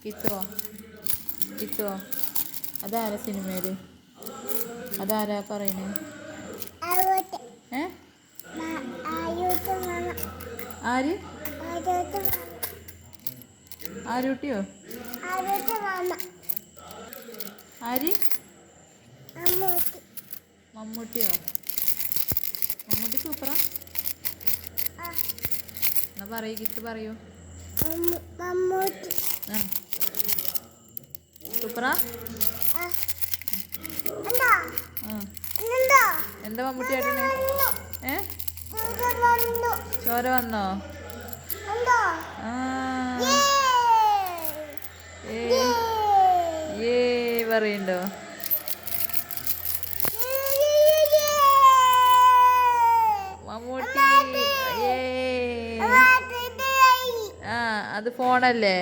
കിത്തുവോ കിത്തുവോ അതാരാ സിനിമയില് അതാരാ പറയണേ ഏ ആര് ആരൂട്ടിയോ ആര് മമ്മൂട്ടിയോ മമ്മൂട്ടി സൂപ്പറാ എന്നാ പറയൂ കിത്ത് പറയൂ സൂപ്പറാ എന്താ മമ്മൂട്ടി ആട്ടണേ ചോര വന്നോ ഏ പറയണ്ടോ മമ്മൂട്ടി അത് ഫോണല്ലേ